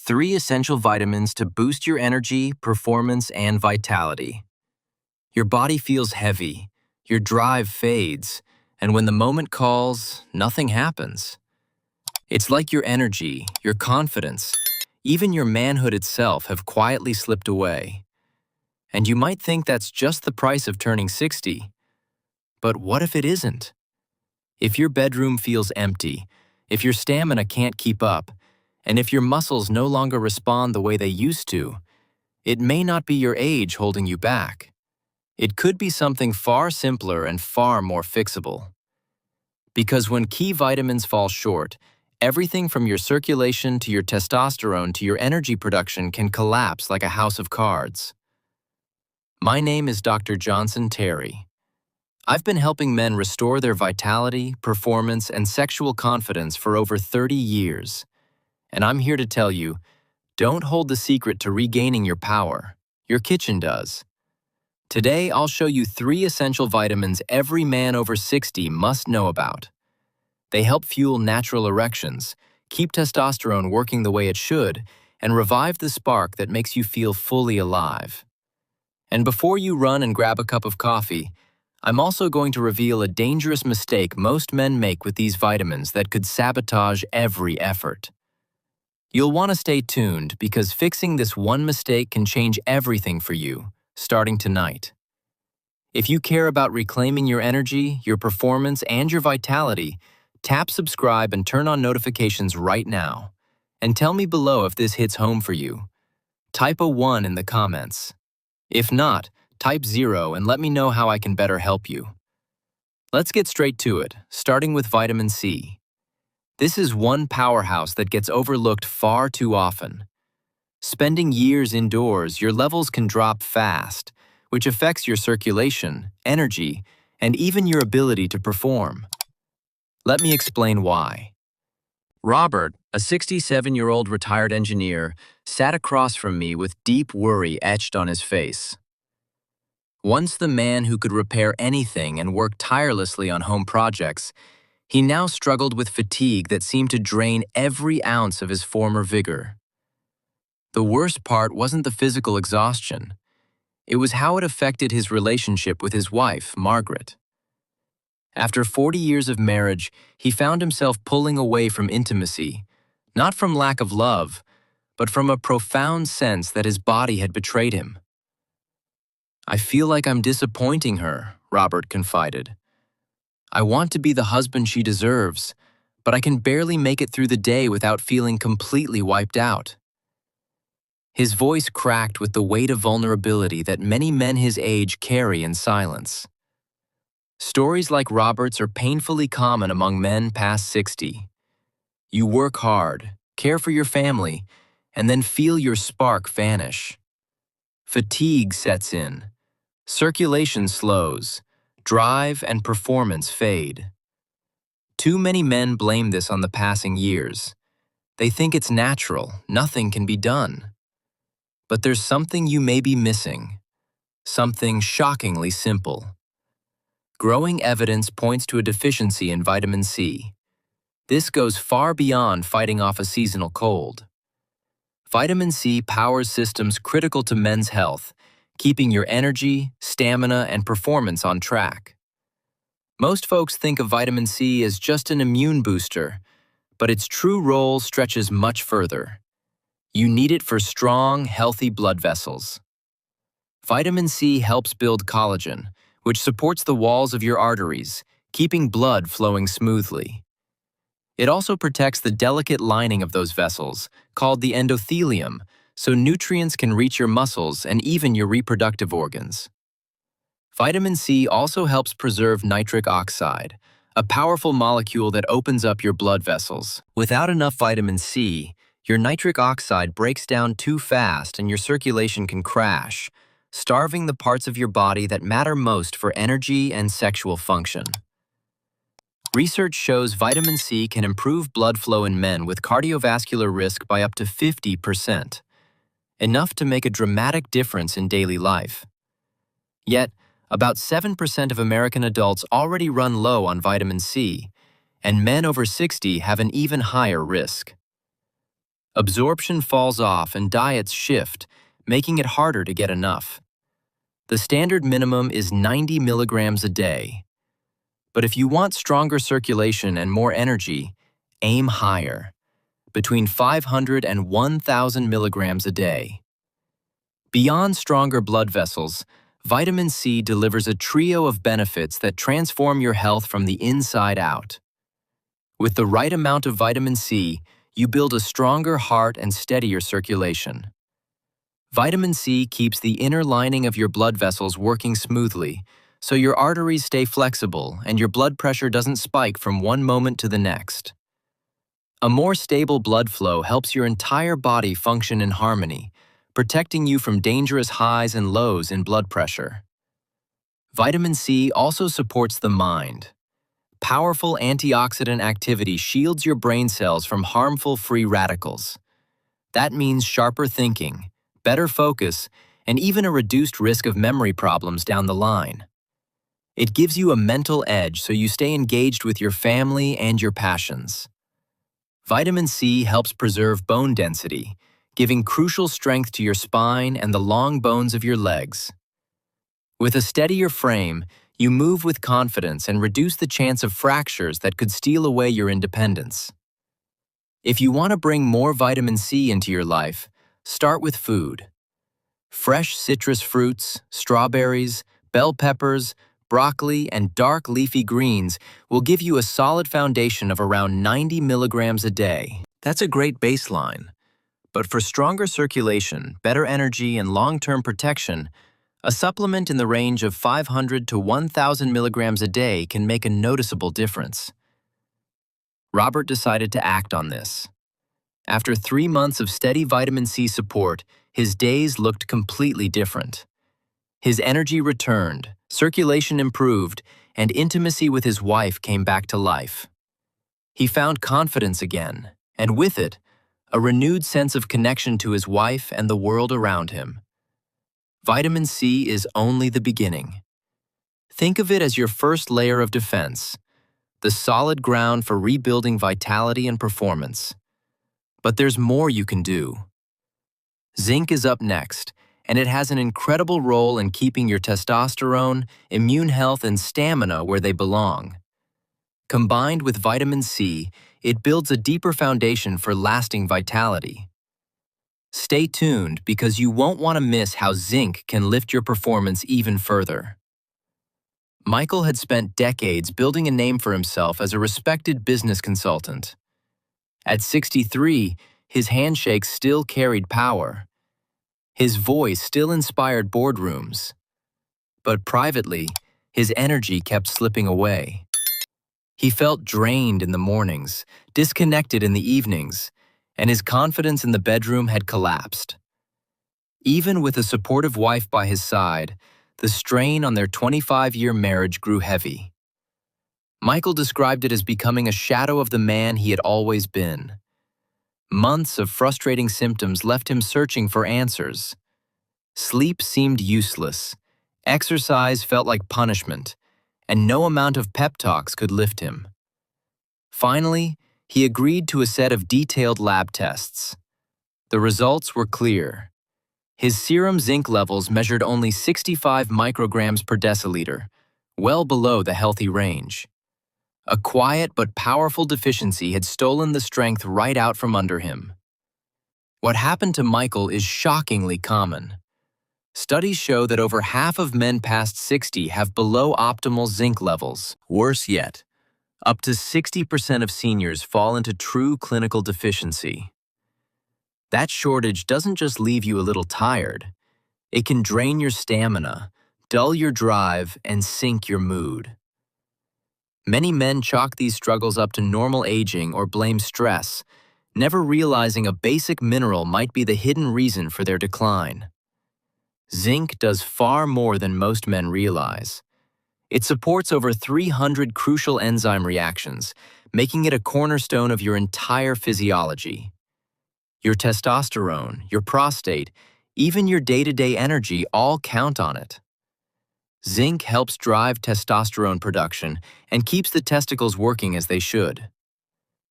3 essential vitamins to boost your energy, performance, and vitality. Your body feels heavy, your drive fades, and when the moment calls, nothing happens. It's like your energy, your confidence, even your manhood itself have quietly slipped away. And you might think that's just the price of turning 60. But what if it isn't? If your bedroom feels empty, if your stamina can't keep up, and if your muscles no longer respond the way they used to, it may not be your age holding you back. It could be something far simpler and far more fixable. Because when key vitamins fall short, everything from your circulation to your testosterone to your energy production can collapse like a house of cards. My name is Dr.Jonson Tery. I've been helping men restore their vitality, performance, and sexual confidence for over 30 years. And I'm here to tell you, don't hold the secret to regaining your power. Your kitchen does. Today, I'll show you 3 essential vitamins every man over 60 must know about. They help fuel natural erections, keep testosterone working the way it should, and revive the spark that makes you feel fully alive. And before you run and grab a cup of coffee, I'm also going to reveal a dangerous mistake most men make with these vitamins that could sabotage every effort. You'll want to stay tuned because fixing this one mistake can change everything for you, starting tonight. If you care about reclaiming your energy, your performance, and your vitality, tap subscribe and turn on notifications right now. And tell me below if this hits home for you. Type a 1 in the comments. If not, type 0 and let me know how I can better help you. Let's get straight to it, starting with vitamin C. This is one powerhouse that gets overlooked far too often. Spending years indoors, your levels can drop fast, which affects your circulation, energy, and even your ability to perform. Let me explain why. Robert, a 67-year-old retired engineer, sat across from me with deep worry etched on his face. Once the man who could repair anything and work tirelessly on home projects, he now struggled with fatigue that seemed to drain every ounce of his former vigor. The worst part wasn't the physical exhaustion. It was how it affected his relationship with his wife, Margaret. After 40 years of marriage, he found himself pulling away from intimacy, not from lack of love, but from a profound sense that his body had betrayed him. "I feel like I'm disappointing her," Robert confided. "I want to be the husband she deserves, but I can barely make it through the day without feeling completely wiped out." His voice cracked with the weight of vulnerability that many men his age carry in silence. Stories like Robert's are painfully common among men past 60. You work hard, care for your family, and then feel your spark vanish. Fatigue sets in. Circulation slows, drive and performance fade. Too many men blame this on the passing years. They think it's natural, nothing can be done. But there's something you may be missing, something shockingly simple. Growing evidence points to a deficiency in vitamin C. This goes far beyond fighting off a seasonal cold. Vitamin C powers systems critical to men's health, keeping your energy, stamina, and performance on track. Most folks think of vitamin C as just an immune booster, but its true role stretches much further. You need it for strong, healthy blood vessels. Vitamin C helps build collagen, which supports the walls of your arteries, keeping blood flowing smoothly. It also protects the delicate lining of those vessels, called the endothelium, so nutrients can reach your muscles and even your reproductive organs. Vitamin C also helps preserve nitric oxide, a powerful molecule that opens up your blood vessels. Without enough vitamin C, your nitric oxide breaks down too fast and your circulation can crash, starving the parts of your body that matter most for energy and sexual function. Research shows vitamin C can improve blood flow in men with cardiovascular risk by up to 50%, enough to make a dramatic difference in daily life. Yet, about 7% of American adults already run low on vitamin C, and men over 60 have an even higher risk. Absorption falls off and diets shift, making it harder to get enough. The standard minimum is 90 milligrams a day. But if you want stronger circulation and more energy, aim higher, between 500 and 1,000 milligrams a day. Beyond stronger blood vessels, vitamin C delivers a trio of benefits that transform your health from the inside out. With the right amount of vitamin C, you build a stronger heart and steadier circulation. Vitamin C keeps the inner lining of your blood vessels working smoothly, so your arteries stay flexible and your blood pressure doesn't spike from one moment to the next. A more stable blood flow helps your entire body function in harmony, protecting you from dangerous highs and lows in blood pressure. Vitamin C also supports the mind. Powerful antioxidant activity shields your brain cells from harmful free radicals. That means sharper thinking, better focus, and even a reduced risk of memory problems down the line. It gives you a mental edge so you stay engaged with your family and your passions. Vitamin C helps preserve bone density, giving crucial strength to your spine and the long bones of your legs. With a steadier frame, you move with confidence and reduce the chance of fractures that could steal away your independence. If you want to bring more vitamin C into your life, start with food. Fresh citrus fruits, strawberries, bell peppers, broccoli, and dark leafy greens will give you a solid foundation of around 90 milligrams a day. That's a great baseline. But for stronger circulation, better energy, and long-term protection, a supplement in the range of 500 to 1,000 milligrams a day can make a noticeable difference. Robert decided to act on this. After 3 months of steady vitamin C support, his days looked completely different. His energy returned, circulation improved, and intimacy with his wife came back to life. He found confidence again, and with it, a renewed sense of connection to his wife and the world around him. Vitamin C is only the beginning. Think of it as your first layer of defense, the solid ground for rebuilding vitality and performance. But there's more you can do. Zinc is up next, and it has an incredible role in keeping your testosterone, immune health, and stamina where they belong. Combined with vitamin C, it builds a deeper foundation for lasting vitality. Stay tuned because you won't want to miss how zinc can lift your performance even further. Michael had spent decades building a name for himself as a respected business consultant. At 63, his handshake still carried power. His voice still inspired boardrooms. But privately, his energy kept slipping away. He felt drained in the mornings, disconnected in the evenings, and his confidence in the bedroom had collapsed. Even with a supportive wife by his side, the strain on their 25-year marriage grew heavy. Michael described it as becoming a shadow of the man he had always been. Months of frustrating symptoms left him searching for answers. Sleep seemed useless, exercise felt like punishment, and no amount of pep talks could lift him. Finally, he agreed to a set of detailed lab tests. The results were clear. His serum zinc levels measured only 65 micrograms per deciliter, well below the healthy range. A quiet but powerful deficiency had stolen the strength right out from under him. What happened to Michael is shockingly common. Studies show that over half of men past 60 have below optimal zinc levels. Worse yet, up to 60% of seniors fall into true clinical deficiency. That shortage doesn't just leave you a little tired. It can drain your stamina, dull your drive, and sink your mood. Many men chalk these struggles up to normal aging or blame stress, never realizing a basic mineral might be the hidden reason for their decline. Zinc does far more than most men realize. It supports over 300 crucial enzyme reactions, making it a cornerstone of your entire physiology. Your testosterone, your prostate, even your day-to-day energy all count on it. Zinc helps drive testosterone production and keeps the testicles working as they should.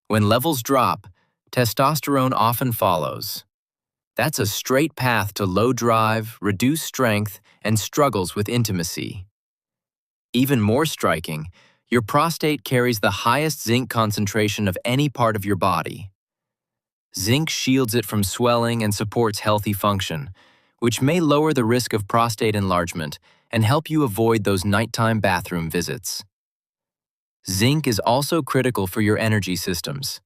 When levels drop, testosterone often follows. That's a straight path to low drive, reduced strength, and struggles with intimacy. Even more striking, your prostate carries the highest zinc concentration of any part of your body. Zinc shields it from swelling and supports healthy function, which may lower the risk of prostate enlargement and help you avoid those nighttime bathroom visits. Zinc is also critical for your energy systems.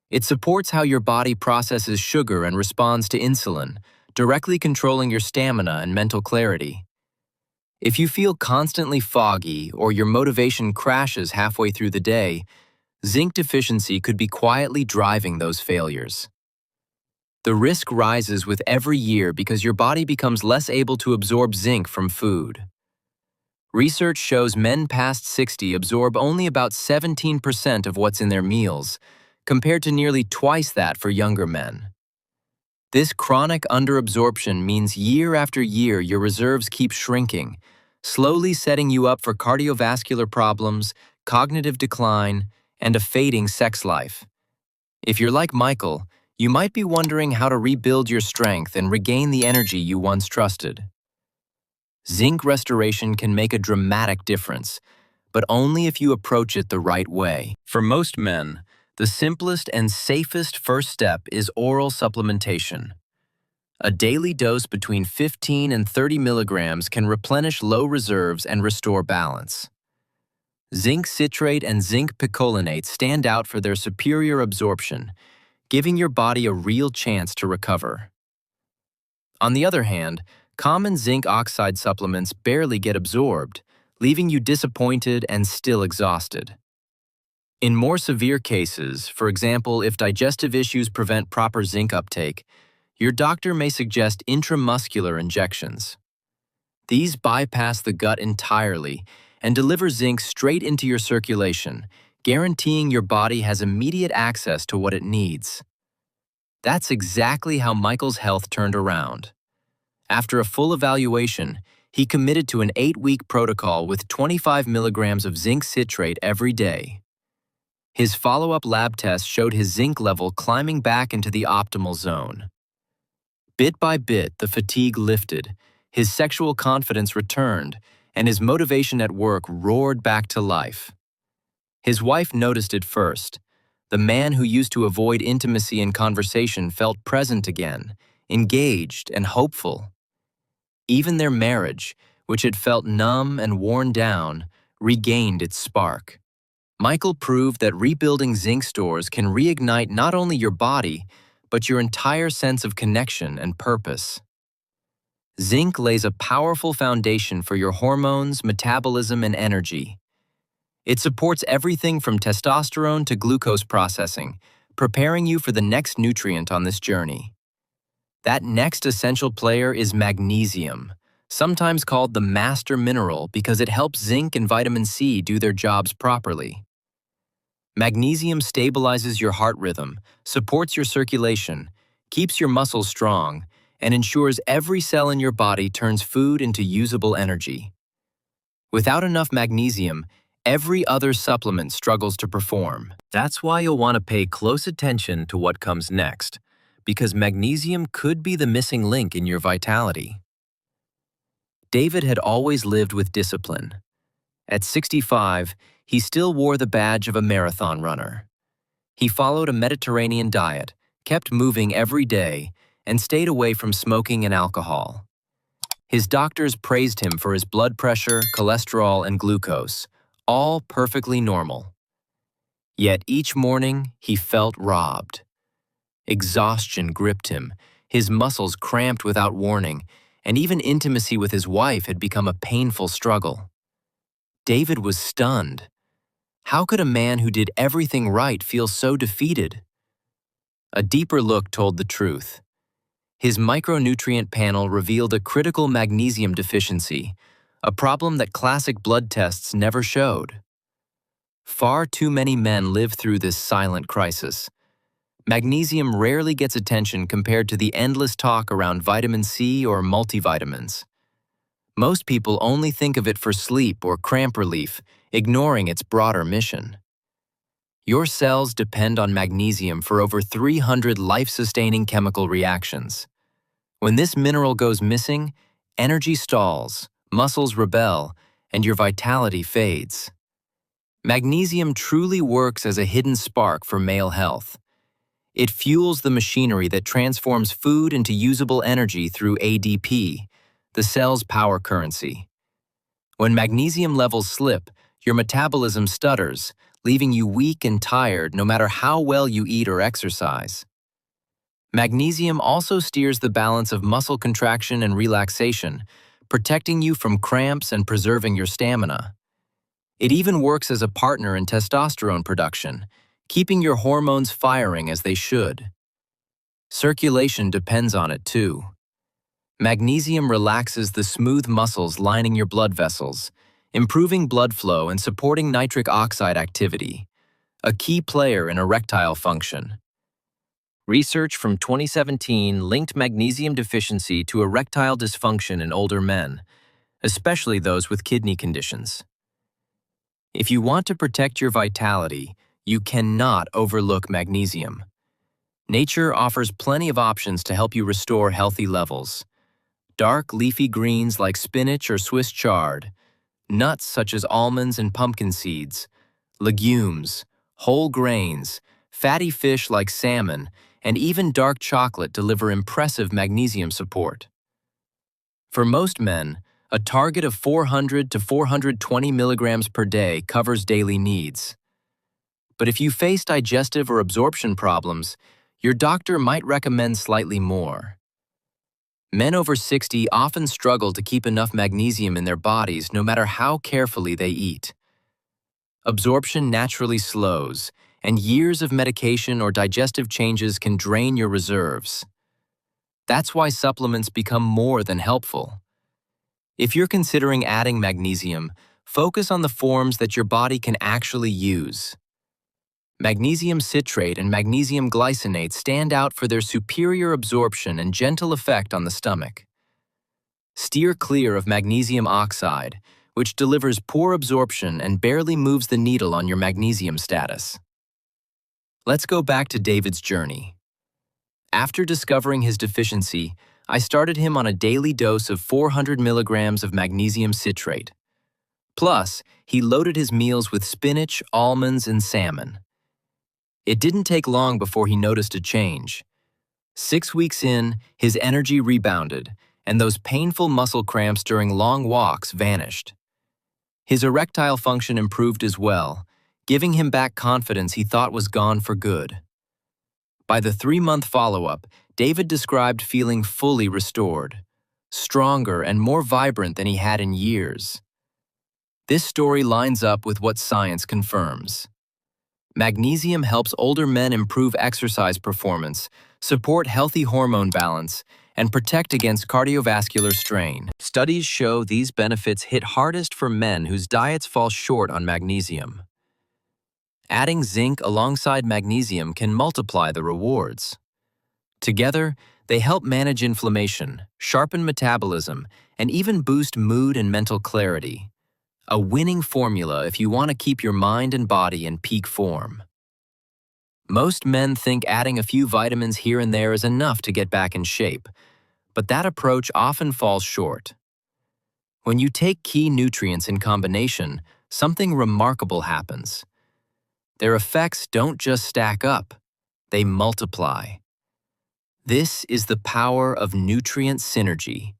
It supports how your body processes sugar and responds to insulin, directly controlling your stamina and mental clarity. If you feel constantly foggy or your motivation crashes halfway through the day, zinc deficiency could be quietly driving those failures. The risk rises with every year because your body becomes less able to absorb zinc from food. Research shows men past 60 absorb only about 17% of what's in their meals, compared to nearly twice that for younger men. This chronic underabsorption means year after year your reserves keep shrinking, slowly setting you up for cardiovascular problems, cognitive decline, and a fading sex life. If you're like Michael, you might be wondering how to rebuild your strength and regain the energy you once trusted. Zinc restoration can make a dramatic difference, but only if you approach it the right way. For most men, the simplest and safest first step is oral supplementation. A daily dose between 15 and 30 milligrams can replenish low reserves and restore balance. Zinc citrate and zinc picolinate stand out for their superior absorption, giving your body a real chance to recover. On the other hand, common zinc oxide supplements barely get absorbed, leaving you disappointed and still exhausted. In more severe cases, for example, if digestive issues prevent proper zinc uptake, your doctor may suggest intramuscular injections. These bypass the gut entirely and deliver zinc straight into your circulation, guaranteeing your body has immediate access to what it needs. That's exactly how Michael's health turned around. After a full evaluation, he committed to an 8-week protocol with 25 milligrams of zinc citrate every day. His follow-up lab test showed his zinc level climbing back into the optimal zone. Bit by bit, the fatigue lifted, his sexual confidence returned, and his motivation at work roared back to life. His wife noticed it first. The man who used to avoid intimacy and conversation felt present again, engaged and hopeful. Even their marriage, which had felt numb and worn down, regained its spark. Michael proved that rebuilding zinc stores can reignite not only your body, but your entire sense of connection and purpose. Zinc lays a powerful foundation for your hormones, metabolism, and energy. It supports everything from testosterone to glucose processing, preparing you for the next nutrient on this journey. That next essential player is magnesium, sometimes called the master mineral because it helps zinc and vitamin C do their jobs properly. Magnesium stabilizes your heart rhythm, supports your circulation, keeps your muscles strong, and ensures every cell in your body turns food into usable energy. Without enough magnesium, every other supplement struggles to perform. That's why you'll want to pay close attention to what comes next, because magnesium could be the missing link in your vitality. David had always lived with discipline. At 65, he still wore the badge of a marathon runner. He followed a Mediterranean diet, kept moving every day, and stayed away from smoking and alcohol. His doctors praised him for his blood pressure, cholesterol, and glucose, all perfectly normal. Yet each morning, he felt robbed. Exhaustion gripped him, his muscles cramped without warning, and even intimacy with his wife had become a painful struggle. David was stunned. How could a man who did everything right feel so defeated? A deeper look told the truth. His micronutrient panel revealed a critical magnesium deficiency, a problem that classic blood tests never showed. Far too many men live through this silent crisis. Magnesium rarely gets attention compared to the endless talk around vitamin C or multivitamins. Most people only think of it for sleep or cramp relief, ignoring its broader mission. Your cells depend on magnesium for over 300 life-sustaining chemical reactions. When this mineral goes missing, energy stalls, muscles rebel, and your vitality fades. Magnesium truly works as a hidden spark for male health. It fuels the machinery that transforms food into usable energy through ADP, the cell's power currency. When magnesium levels slip, your metabolism stutters, leaving you weak and tired no matter how well you eat or exercise. Magnesium also steers the balance of muscle contraction and relaxation, protecting you from cramps and preserving your stamina. It even works as a partner in testosterone production, keeping your hormones firing as they should. Circulation depends on it too. Magnesium relaxes the smooth muscles lining your blood vessels, improving blood flow and supporting nitric oxide activity, a key player in erectile function. Research from 2017 linked magnesium deficiency to erectile dysfunction in older men, especially those with kidney conditions. If you want to protect your vitality, you cannot overlook magnesium. Nature offers plenty of options to help you restore healthy levels. Dark, leafy greens like spinach or Swiss chard, nuts such as almonds and pumpkin seeds, legumes, whole grains, fatty fish like salmon, and even dark chocolate deliver impressive magnesium support. For most men, a target of 400 to 420 milligrams per day covers daily needs. But if you face digestive or absorption problems, your doctor might recommend slightly more. Men over 60 often struggle to keep enough magnesium in their bodies no matter how carefully they eat. Absorption naturally slows, and years of medication or digestive changes can drain your reserves. That's why supplements become more than helpful. If you're considering adding magnesium, focus on the forms that your body can actually use. Magnesium citrate and magnesium glycinate stand out for their superior absorption and gentle effect on the stomach. Steer clear of magnesium oxide, which delivers poor absorption and barely moves the needle on your magnesium status. Let's go back to David's journey. After discovering his deficiency, I started him on a daily dose of 400 milligrams of magnesium citrate. Plus, he loaded his meals with spinach, almonds, and salmon. It didn't take long before he noticed a change. 6 weeks in, his energy rebounded, and those painful muscle cramps during long walks vanished. His erectile function improved as well, giving him back confidence he thought was gone for good. By the 3-month follow-up, David described feeling fully restored, stronger and more vibrant than he had in years. This story lines up with what science confirms. Magnesium helps older men improve exercise performance, support healthy hormone balance, and protect against cardiovascular strain. Studies show these benefits hit hardest for men whose diets fall short on magnesium. Adding zinc alongside magnesium can multiply the rewards. Together, they help manage inflammation, sharpen metabolism, and even boost mood and mental clarity. A winning formula if you want to keep your mind and body in peak form. Most men think adding a few vitamins here and there is enough to get back in shape, but that approach often falls short. When you take key nutrients in combination, something remarkable happens. Their effects don't just stack up, they multiply. This is the power of nutrient synergy.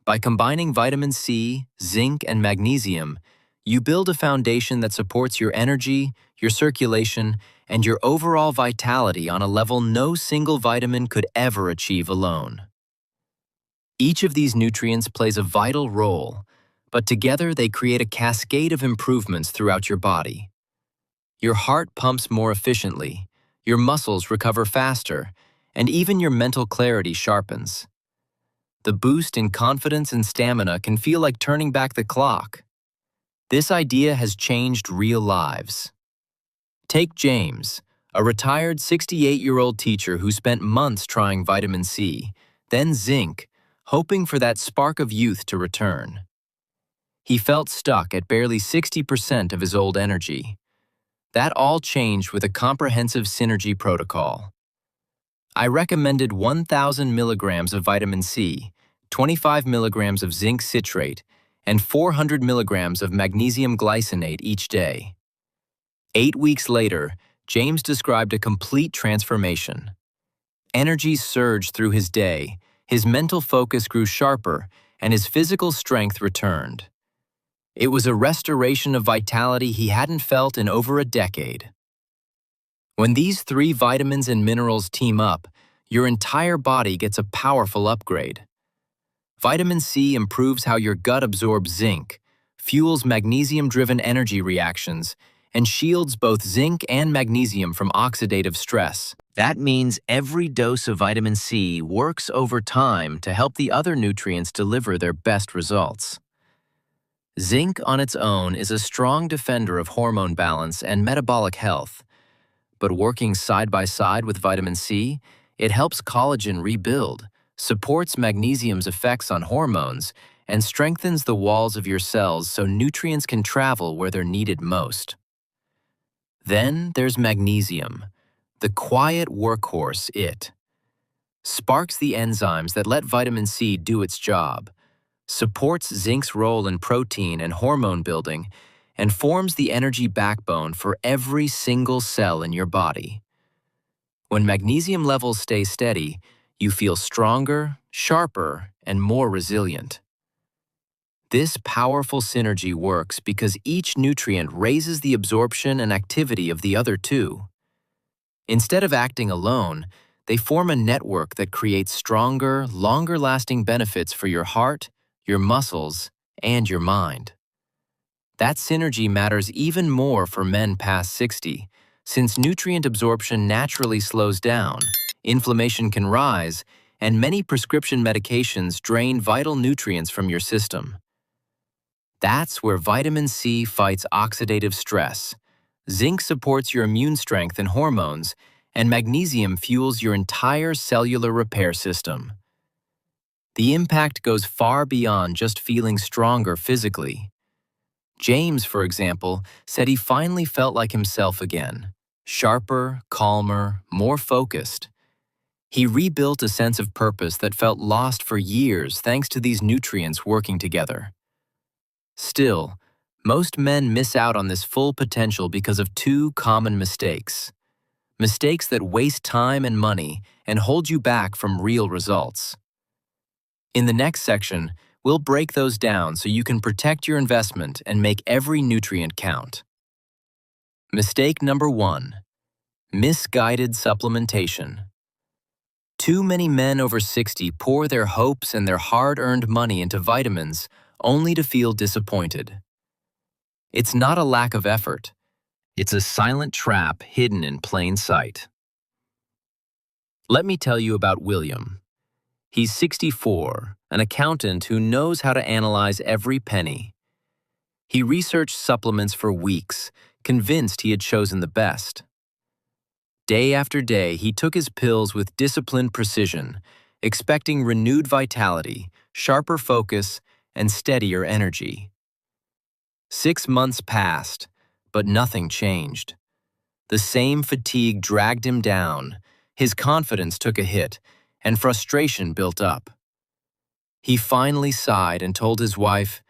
By combining vitamin C, zinc, and magnesium, you build a foundation that supports your energy, your circulation, and your overall vitality on a level no single vitamin could ever achieve alone. Each of these nutrients plays a vital role, but together they create a cascade of improvements throughout your body. Your heart pumps more efficiently, your muscles recover faster, and even your mental clarity sharpens. The boost in confidence and stamina can feel like turning back the clock. This idea has changed real lives. Take James, a retired 68-year-old teacher who spent months trying vitamin C, then zinc, hoping for that spark of youth to return. He felt stuck at barely 60% of his old energy. That all changed with a comprehensive synergy protocol. I recommended 1,000 milligrams of vitamin C, 25 milligrams of zinc citrate, and 400 milligrams of magnesium glycinate each day. 8 weeks later, James described a complete transformation. Energy surged through his day, his mental focus grew sharper, and his physical strength returned. It was a restoration of vitality he hadn't felt in over a decade. When these 3 vitamins and minerals team up, your entire body gets a powerful upgrade. Vitamin C improves how your gut absorbs zinc, fuels magnesium-driven energy reactions, and shields both zinc and magnesium from oxidative stress. That means every dose of vitamin C works over time to help the other nutrients deliver their best results. Zinc on its own is a strong defender of hormone balance and metabolic health, but working side by side with vitamin C, it helps collagen rebuild, supports magnesium's effects on hormones, and strengthens the walls of your cells so nutrients can travel where they're needed most. Then there's magnesium, the quiet workhorse it sparks the enzymes that let vitamin C do its job, supports zinc's role in protein and hormone building, and forms the energy backbone for every single cell in your body. When magnesium levels stay steady, you feel stronger, sharper, and more resilient. This powerful synergy works because each nutrient raises the absorption and activity of the other 2. Instead of acting alone, they form a network that creates stronger, longer-lasting benefits for your heart, your muscles, and your mind. That synergy matters even more for men past 60, since nutrient absorption naturally slows down, inflammation can rise, and many prescription medications drain vital nutrients from your system. That's where vitamin C fights oxidative stress, zinc supports your immune strength and hormones, and magnesium fuels your entire cellular repair system. The impact goes far beyond just feeling stronger physically. James, for example, said he finally felt like himself again, sharper, calmer, more focused. He rebuilt a sense of purpose that felt lost for years thanks to these nutrients working together. Still, most men miss out on this full potential because of 2 common mistakes. Mistakes that waste time and money and hold you back from real results. In the next section, we'll break those down so you can protect your investment and make every nutrient count. Mistake number 1: misguided supplementation. Too many men over 60 pour their hopes and their hard-earned money into vitamins only to feel disappointed. It's not a lack of effort. It's a silent trap hidden in plain sight. Let me tell you about William. He's 64, an accountant who knows how to analyze every penny. He researched supplements for weeks, convinced he had chosen the best. Day after day, he took his pills with disciplined precision, expecting renewed vitality, sharper focus, and steadier energy. 6 months passed, but nothing changed. The same fatigue dragged him down, his confidence took a hit, and frustration built up. He finally sighed and told his wife,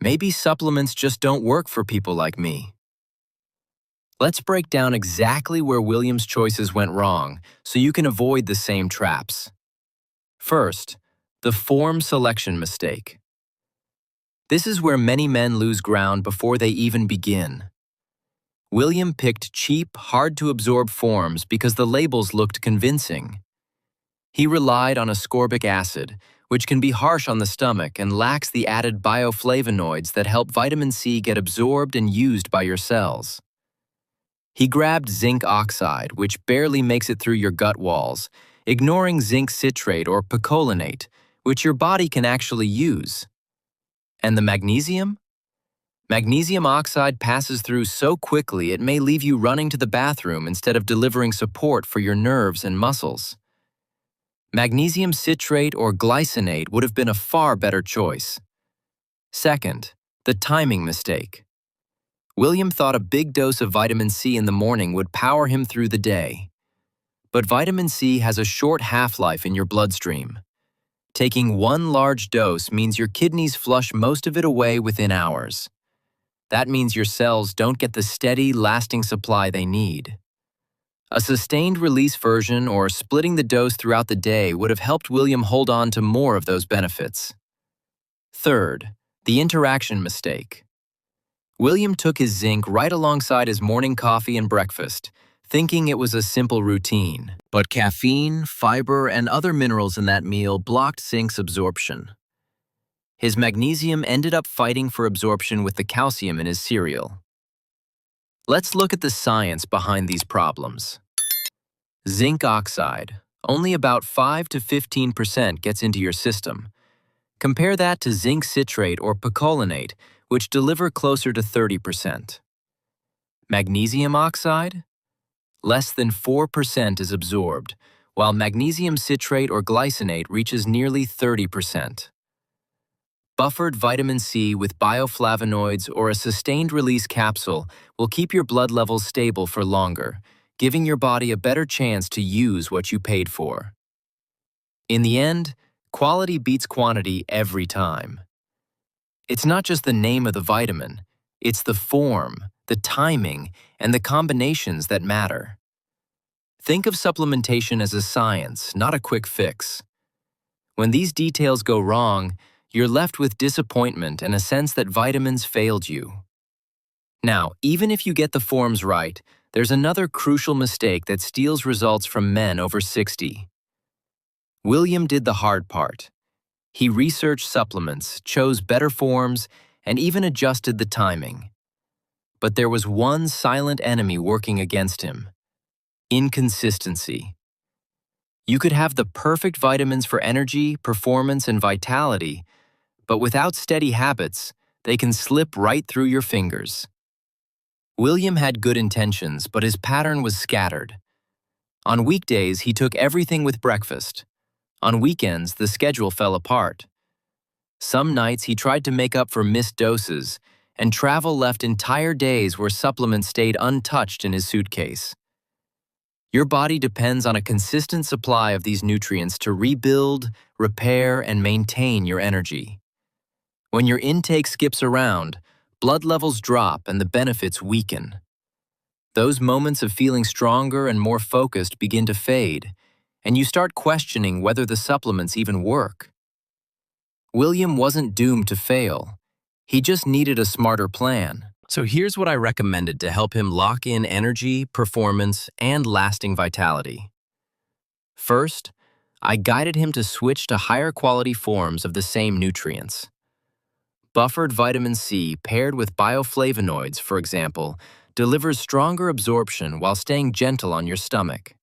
"Maybe supplements just don't work for people like me." Let's break down exactly where William's choices went wrong so you can avoid the same traps. First, the form selection mistake. This is where many men lose ground before they even begin. William picked cheap, hard-to-absorb forms because the labels looked convincing. He relied on ascorbic acid, which can be harsh on the stomach and lacks the added bioflavonoids that help vitamin C get absorbed and used by your cells. He grabbed zinc oxide, which barely makes it through your gut walls, ignoring zinc citrate or picolinate, which your body can actually use. And the magnesium? Magnesium oxide passes through so quickly it may leave you running to the bathroom instead of delivering support for your nerves and muscles. Magnesium citrate or glycinate would have been a far better choice. Second, the timing mistake. William thought a big dose of vitamin C in the morning would power him through the day. But vitamin C has a short half-life in your bloodstream. Taking one large dose means your kidneys flush most of it away within hours. That means your cells don't get the steady, lasting supply they need. A sustained-release version or splitting the dose throughout the day would have helped William hold on to more of those benefits. Third, the interaction mistake. William took his zinc right alongside his morning coffee and breakfast, thinking it was a simple routine. But caffeine, fiber, and other minerals in that meal blocked zinc's absorption. His magnesium ended up fighting for absorption with the calcium in his cereal. Let's look at the science behind these problems. Zinc oxide, only about 5 to 15% gets into your system. Compare that to zinc citrate or picolinate, which deliver closer to 30%. Magnesium oxide? Less than 4% is absorbed, while magnesium citrate or glycinate reaches nearly 30%. Buffered vitamin C with bioflavonoids or a sustained-release capsule will keep your blood levels stable for longer, giving your body a better chance to use what you paid for. In the end, quality beats quantity every time. It's not just the name of the vitamin, it's the form, the timing, and the combinations that matter. Think of supplementation as a science, not a quick fix. When these details go wrong, you're left with disappointment and a sense that vitamins failed you. Now, even if you get the forms right, there's another crucial mistake that steals results from men over 60. William did the hard part. He researched supplements, chose better forms, and even adjusted the timing. But there was one silent enemy working against him: inconsistency. You could have the perfect vitamins for energy, performance, and vitality, but without steady habits, they can slip right through your fingers. William had good intentions, but his pattern was scattered. On weekdays, he took everything with breakfast. On weekends, the schedule fell apart. Some nights, he tried to make up for missed doses, and travel left entire days where supplements stayed untouched in his suitcase. Your body depends on a consistent supply of these nutrients to rebuild, repair, and maintain your energy. When your intake skips around, blood levels drop and the benefits weaken. Those moments of feeling stronger and more focused begin to fade, and you start questioning whether the supplements even work. William wasn't doomed to fail. He just needed a smarter plan. So here's what I recommended to help him lock in energy, performance, and lasting vitality. First, I guided him to switch to higher quality forms of the same nutrients. Buffered vitamin C paired with bioflavonoids, for example, delivers stronger absorption while staying gentle on your stomach.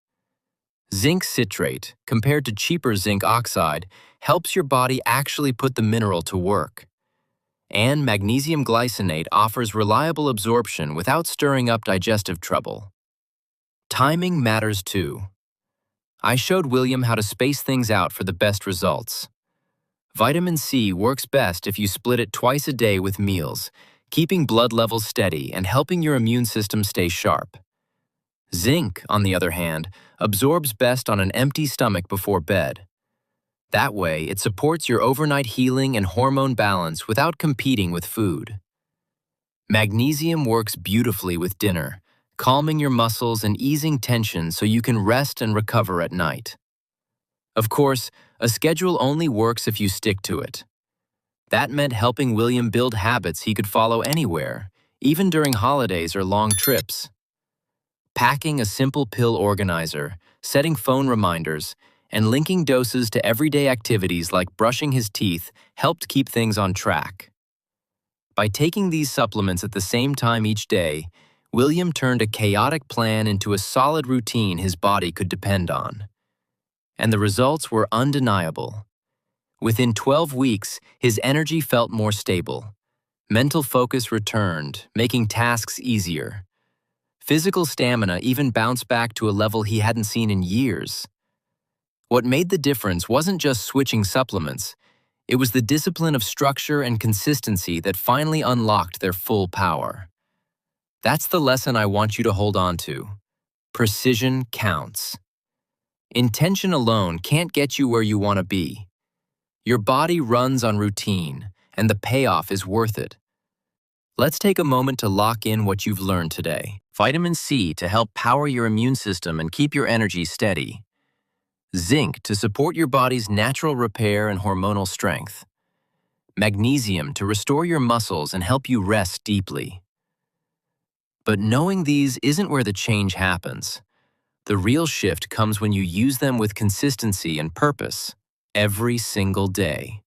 Zinc citrate, compared to cheaper zinc oxide, helps your body actually put the mineral to work. And magnesium glycinate offers reliable absorption without stirring up digestive trouble. Timing matters too. I showed William how to space things out for the best results. Vitamin C works best if you split it twice a day with meals, keeping blood levels steady and helping your immune system stay sharp. Zinc, on the other hand, absorbs best on an empty stomach before bed. That way, it supports your overnight healing and hormone balance without competing with food. Magnesium works beautifully with dinner, calming your muscles and easing tension so you can rest and recover at night. Of course, a schedule only works if you stick to it. That meant helping William build habits he could follow anywhere, even during holidays or long trips. Packing a simple pill organizer, setting phone reminders, and linking doses to everyday activities like brushing his teeth helped keep things on track. By taking these supplements at the same time each day, William turned a chaotic plan into a solid routine his body could depend on. And the results were undeniable. Within 12 weeks, his energy felt more stable. Mental focus returned, making tasks easier. Physical stamina even bounced back to a level he hadn't seen in years. What made the difference wasn't just switching supplements. It was the discipline of structure and consistency that finally unlocked their full power. That's the lesson I want you to hold on to. Precision counts. Intention alone can't get you where you want to be. Your body runs on routine, and the payoff is worth it. Let's take a moment to lock in what you've learned today. Vitamin C to help power your immune system and keep your energy steady. Zinc to support your body's natural repair and hormonal strength. Magnesium to restore your muscles and help you rest deeply. But knowing these isn't where the change happens. The real shift comes when you use them with consistency and purpose, every single day.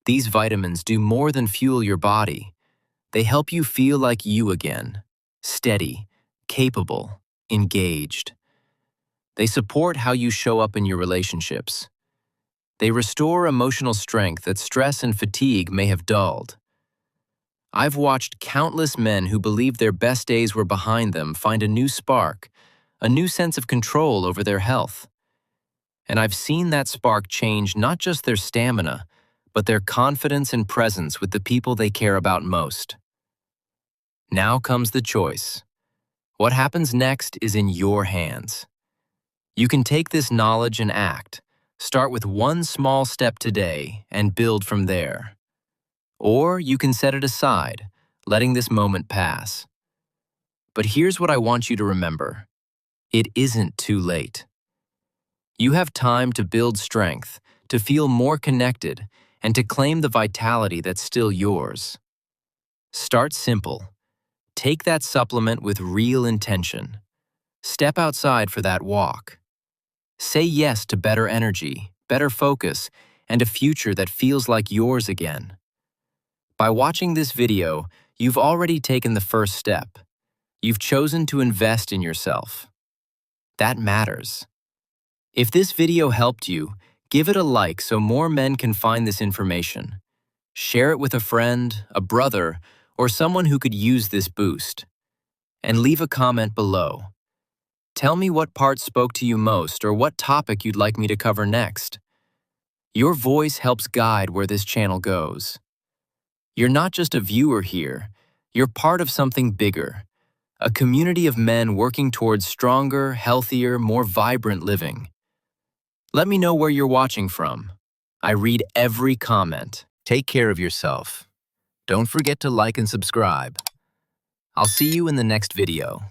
These vitamins do more than fuel your body. They help you feel like you again, steady, capable, engaged. They support how you show up in your relationships. They restore emotional strength that stress and fatigue may have dulled. I've watched countless men who believed their best days were behind them find a new spark, a new sense of control over their health. And I've seen that spark change not just their stamina, but their confidence and presence with the people they care about most. Now comes the choice. What happens next is in your hands. You can take this knowledge and act. Start with one small step today and build from there. Or you can set it aside, letting this moment pass. But here's what I want you to remember. It isn't too late. You have time to build strength, to feel more connected, and to claim the vitality that's still yours. Start simple. Take that supplement with real intention. Step outside for that walk. Say yes to better energy, better focus, and a future that feels like yours again. By watching this video, you've already taken the first step. You've chosen to invest in yourself. That matters. If this video helped you, give it a like so more men can find this information. Share it with a friend, a brother, or someone who could use this boost. And leave a comment below. Tell me what part spoke to you most or what topic you'd like me to cover next. Your voice helps guide where this channel goes. You're not just a viewer here, you're part of something bigger, a community of men working towards stronger, healthier, more vibrant living. Let me know where you're watching from. I read every comment. Take care of yourself. Don't forget to like and subscribe. I'll see you in the next video.